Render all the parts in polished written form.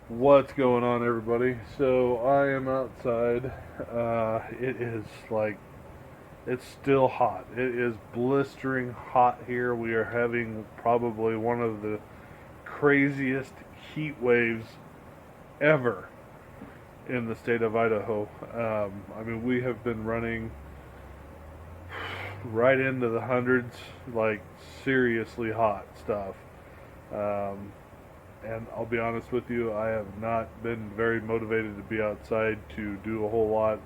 What's going on, everybody? So I am outside. It is like, it's still hot. It is blistering hot here. We are having probably one of the craziest heat waves ever in the state of Idaho. I mean, we have been running right into the hundreds, like seriously hot stuff. Um, and I'll be honest with you, I have not been very motivated to be outside to do a whole lot.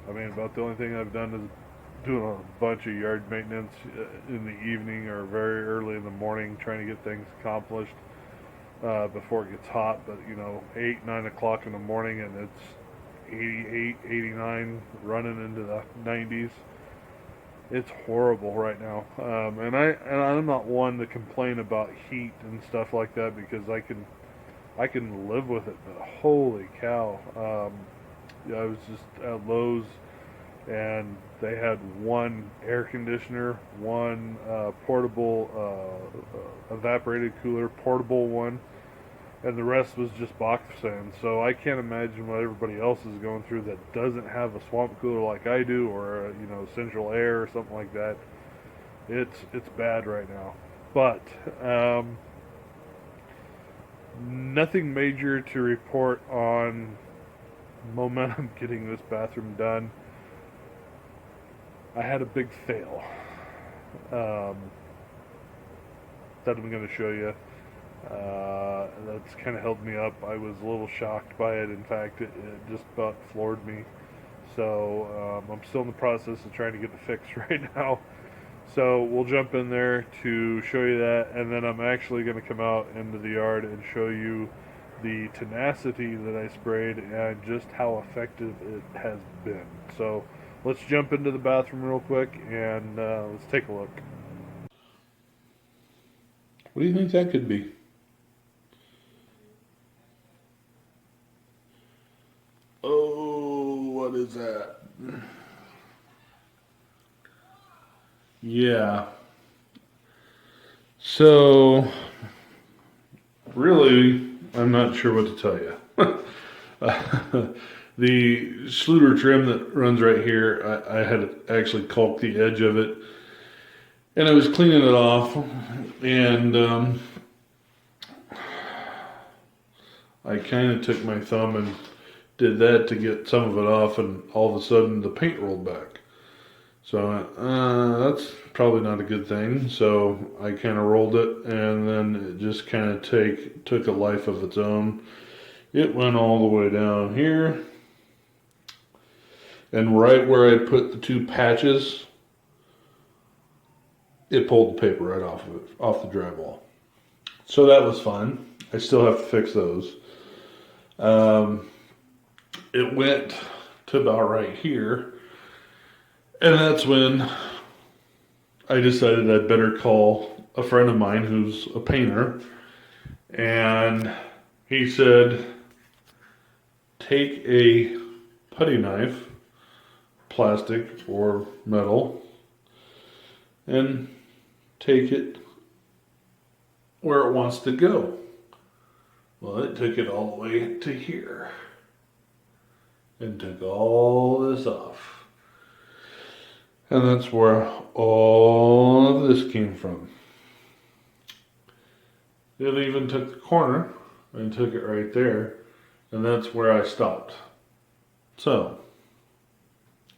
I mean, about the only thing I've done is doing a bunch of yard maintenance in the evening or very early in the morning, trying to get things accomplished before it gets hot. But 8, 9 o'clock in the morning, and it's 88, 89, running into the 90s. It's horrible right now, and I'm not one to complain about heat and stuff like that because I can live with it. But holy cow! Yeah, I was just at Lowe's, and they had one air conditioner, one portable evaporated cooler, portable one, and the rest was just box fans. So I can't imagine what everybody else is going through that doesn't have a swamp cooler like I do, or central air or something like that. It's bad right now, but nothing major to report on momentum getting this bathroom done. I had a big fail that I'm going to show you. That's kind of held me up. I was a little shocked by it. In fact, it just about floored me. So I'm still in the process of trying to get it fixed right now. So we'll jump in there to show you that, and then I'm actually going to come out into the yard and show you the Tenacity that I sprayed and just how effective it has been. So let's jump into the bathroom real quick and let's take a look. What do you think that could be? Oh, what is that? Yeah. So, really, I'm not sure what to tell you. The Schluter trim that runs right here, I had actually caulked the edge of it, and I was cleaning it off, and I kind of took my thumb and did that to get some of it off, and all of a sudden the paint rolled back. So I went, that's probably not a good thing. So I kind of rolled it, and then it just kind of took a life of its own. It went all the way down here, and right where I put the two patches, it pulled the paper right off of it, off the drywall. So that was fun. I still have to fix those. It went to about right here, and that's when I decided I'd better call a friend of mine who's a painter, and he said, take a putty knife, plastic or metal, and take it where it wants to go. Well, it took it all the way to here and took all this off. And that's where all of this came from. It even took the corner and took it right there, and that's where I stopped. So,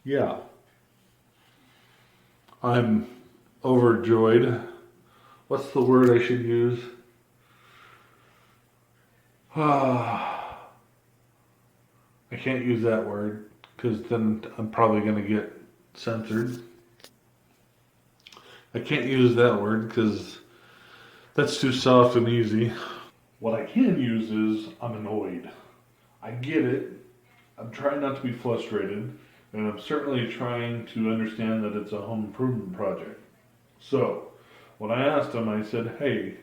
yeah, I'm overjoyed. What's the word I should use? I can't use that word because then I'm probably going to get censored. I can't use that word because that's too soft and easy. What I can use is I'm annoyed. I get it. I'm trying not to be frustrated, and I'm certainly trying to understand that it's a home improvement project. So, when I asked him, I said, hey,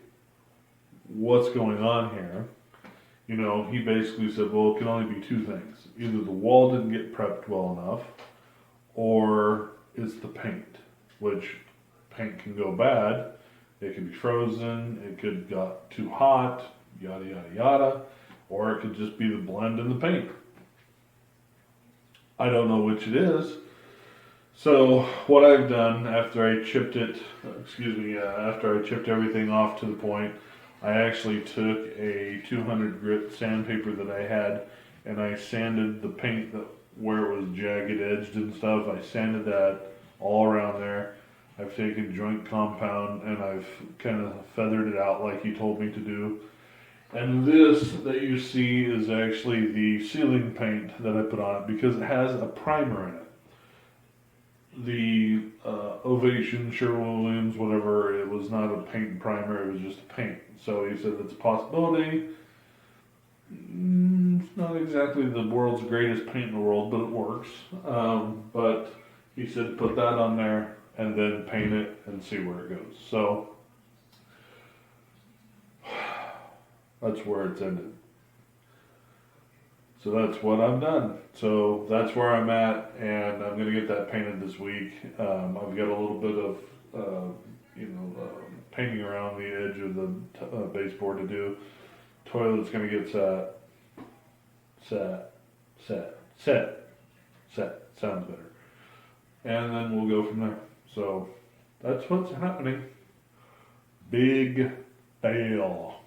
what's going on here? He basically said, well, it can only be two things. Either the wall didn't get prepped well enough, or it's the paint, which paint can go bad, It could be frozen, it could have got too hot, yada yada yada, or it could just be the blend in the paint. I don't know which it is. So what I've done after I chipped it, after I chipped everything off to the point, I actually took a 200 grit sandpaper that I had, and I sanded the paint that where it was jagged edged and stuff. I sanded that all around there. I've taken joint compound and I've kind of feathered it out like he told me to do. And this that you see is actually the ceiling paint that I put on it because it has a primer in it. The Ovation, Sherwin-Williams, whatever, it was not a paint and primer, it was just a paint. So he said it's a possibility. It's not exactly the world's greatest paint in the world, but it works. But he said put that on there and then paint it and see where it goes. So that's where it's ended. So that's what I've done. So that's where I'm at, and I'm going to get that painted this week. I've got a little bit of, painting around the edge of the baseboard to do. Toilet's going to get set. Sounds better. And then we'll go from there. So that's what's happening. Big fail.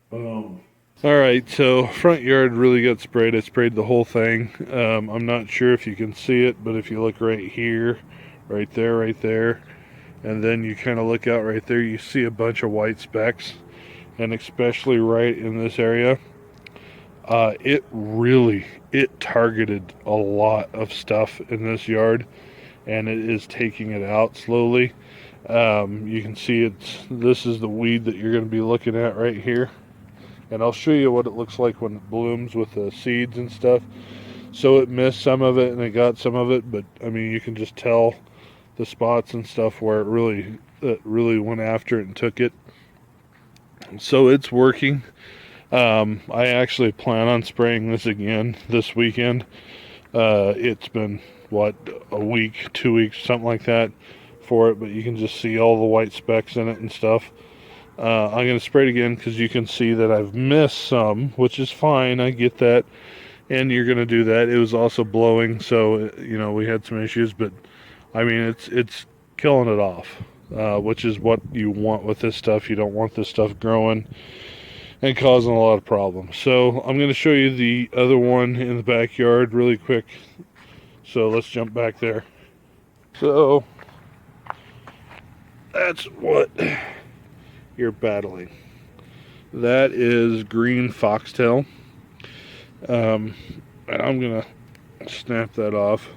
Boom. Alright, so front yard really got sprayed. I sprayed the whole thing. I'm not sure if you can see it, but if you look right here, right there, and then you kind of look out right there, you see a bunch of white specks, and especially right in this area, it targeted a lot of stuff in this yard, and it is taking it out slowly. You can see this is the weed that you're going to be looking at right here. And I'll show you what it looks like when it blooms with the seeds and stuff. So it missed some of it and it got some of it, but I mean you can just tell the spots and stuff where it really went after it and took it. So it's working. I actually plan on spraying this again this weekend. It's been a week, 2 weeks, something like that for it, but you can just see all the white specks in it and stuff. I'm going to spray it again because you can see that I've missed some, which is fine. I get that. And you're going to do that. It was also blowing, so, we had some issues. But, I mean, it's killing it off, which is what you want with this stuff. You don't want this stuff growing and causing a lot of problems. So, I'm going to show you the other one in the backyard really quick. So, let's jump back there. So, that's what you're battling. That is green foxtail, and I'm gonna snap that off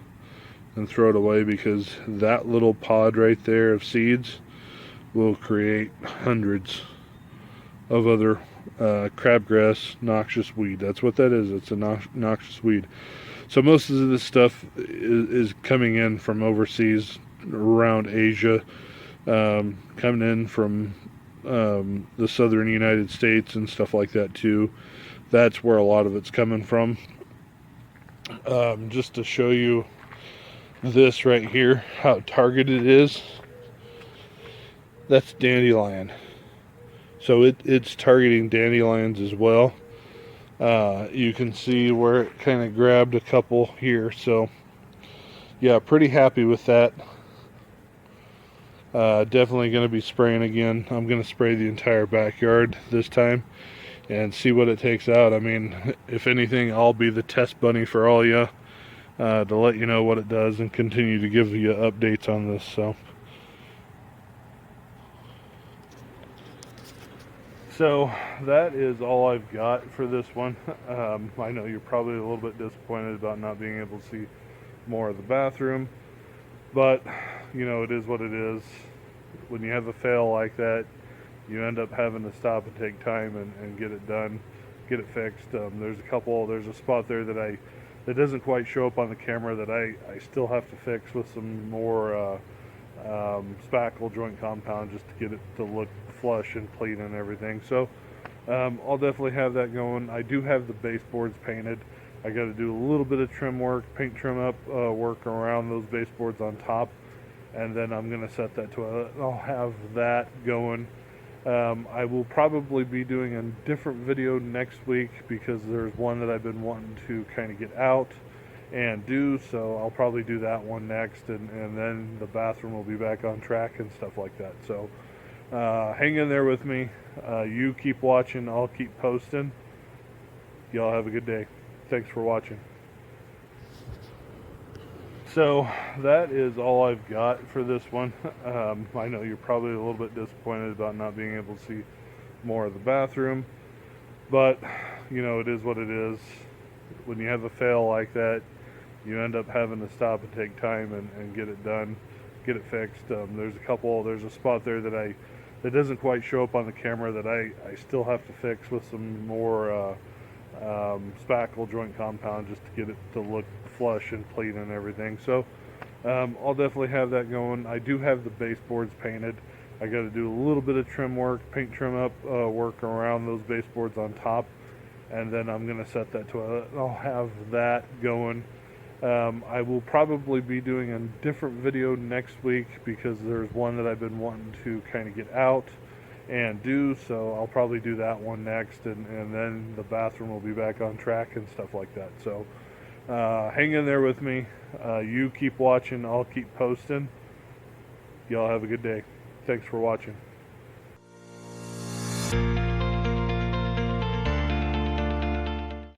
and throw it away because that little pod right there of seeds will create hundreds of other crabgrass noxious weed. That's what that is. It's a noxious weed. So most of this stuff is coming in from overseas, around Asia, coming in from the southern United States and stuff like that too. That's where a lot of it's coming from. Just to show you this right here, how targeted it is. That's dandelion. So it's targeting dandelions as well. You can see where it kind of grabbed a couple here. So yeah, pretty happy with that. Definitely going to be spraying again. I'm going to spray the entire backyard this time and see what it takes out. I mean, if anything, I'll be the test bunny for all you to let you know what it does and continue to give you updates on this. So that is all I've got for this one. I know you're probably a little bit disappointed about not being able to see more of the bathroom, but it is what it is. When you have a fail like that, you end up having to stop and take time and get it done, get it fixed. There's a spot there that doesn't quite show up on the camera that I still have to fix with some more spackle joint compound just to get it to look flush and clean and everything. So I'll definitely have that going. I do have the baseboards painted. I got to do a little bit of trim work, paint trim up work around those baseboards on top. and then I'm going to set that toilet. I'll have that going. I will probably be doing a different video next week because there's one that I've been wanting to kind of get out and do, so I'll probably do that one next, and then the bathroom will be back on track and stuff like that. So hang in there with me. You keep watching, I'll keep posting. Y'all have a good day. Thanks for watching. So that is all I've got for this one. I know you're probably a little bit disappointed about not being able to see more of the bathroom, but you know, it is what it is. When you have a fail like that, you end up having to stop and take time and get it done, get it fixed. There's a spot there that doesn't quite show up on the camera that I still have to fix with some more spackle joint compound just to get it to look flush and clean and everything. So I'll definitely have that going. I do have the baseboards painted. I got to do a little bit of trim work, paint trim up work around those baseboards on top, and then I'm going to set that toilet. I'll have that going. I will probably be doing a different video next week because there's one that I've been wanting to kind of get out and do, so I'll probably do that one next, and then the bathroom will be back on track and stuff like that. So hang in there with me. You keep watching, I'll keep posting. Y'all have a good day. Thanks for watching.